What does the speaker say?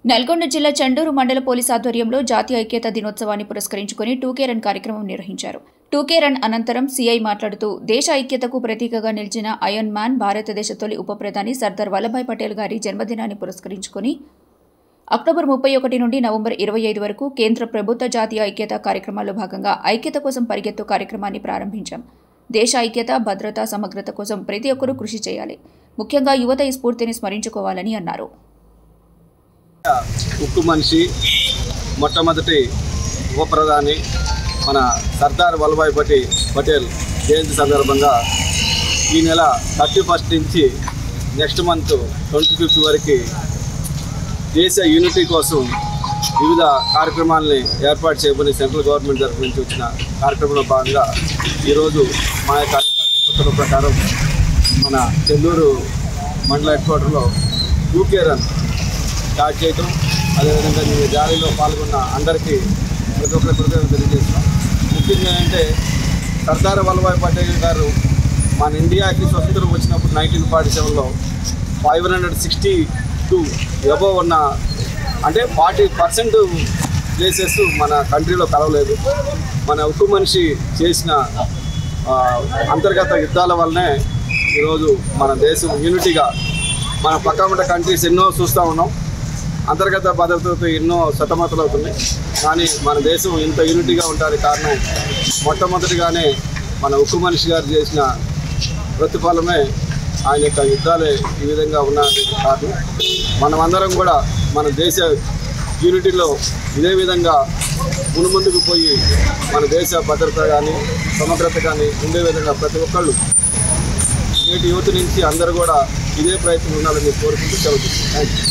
నల్గొండ జిల్లా చండూరు మండల పోలీస్ ఆధ్వర్యంలో జాతీయ ఐక్యతా దినోత్సవాన్ని పురస్కరించుకుని 2K రన్ కార్యక్రమం నిర్వహించారు. 2K రన్ అనంతరం సీఐ మాట్లాడుతూ దేశ ఐక్యతకు ప్రతీకగా నిలిచిన ఐరన్ మ్యాన్ భారతదేశ తొలి ఉప ప్రధాని సర్దార్ వల్లభాయ్ పటేల్ గారి జన్మదినాన్ని పురస్కరించుకుని అక్టోబర్ 31 నుండి నవంబర్ 25 వరకు కేంద్ర ప్రభుత్వ జాతీయ ఐక్యతా కార్యక్రమాల్లో భాగంగా ఐక్యత కోసం పరిగెత్తు కార్యక్రమాన్ని ప్రారంభించాం. దేశ ఐక్యత, భద్రత, సమగ్రత కోసం ప్రతి ఒక్కరూ కృషి చేయాలి. ముఖ్యంగా యువత ఈ స్ఫూర్తిని స్మరించుకోవాలని అన్నారు. ఉక్కు మనిషి మొట్టమొదటి ఉప ప్రధాని మన సర్దార్ వల్లభాయ్ పటేల్ జయంతి సందర్భంగా ఈ నెల 31 నుంచి నెక్స్ట్ మంత్ 25 వరకు దేశ యూనిటీ కోసం వివిధ కార్యక్రమాలని ఏర్పాటు చేయబడి సెంట్రల్ గవర్నమెంట్ తరఫు నుంచి వచ్చిన కార్యక్రమంలో భాగంగా ఈరోజు మా యొక్క అధికారుల ప్రకారం మన చెల్లూరు మండల హెడ్ క్వార్టర్లో 2K రన్ స్టార్ట్ చేయడం, అదేవిధంగా ఈ ర్యాలీలో పాల్గొన్న అందరికీ ప్రతి ఒక్కరి కృతజ్ఞతలు తెలియజేస్తున్నాం. ముఖ్యంగా ఏంటంటే సర్దార్ వల్లభాయ్ పటేల్ గారు మన ఇండియాకి స్వతంత్రం వచ్చినప్పుడు 1947లో 562 అబోవ్ ఉన్న అంటే 40% ప్లేసెస్ మన కంట్రీలో కలవలేదు. మన ఉక్కు మనిషి చేసిన అంతర్గత యుద్ధాల వల్లనే ఈరోజు మన దేశం యూనిటీగా మన పక్క ఉన్న కంట్రీస్ ఎన్నో చూస్తూ ఉన్నాం. అంతర్గత భద్రతతో ఎన్నో సతమతలవుతున్నాయి. కానీ మన దేశం ఇంత యూనిటీగా ఉండడానికి కారణం మొట్టమొదటిగానే మన ఉక్కు మనిషి గారు చేసిన ప్రతిఫలమే ఆయన యొక్క యుద్ధాలే ఈ విధంగా ఉన్నది కాదు. మనమందరం కూడా మన దేశ యూనిటీలో ఇదే విధంగా మునుముందుకు పోయి మన దేశ భద్రత కానీ సమగ్రత కానీ ఉండే విధంగా ప్రతి ఒక్కళ్ళు నేటి యువత నుంచి అందరూ కూడా ఇదే ప్రయత్నం ఉండాలని కోరుకుంటూ సెలవు. Thank you.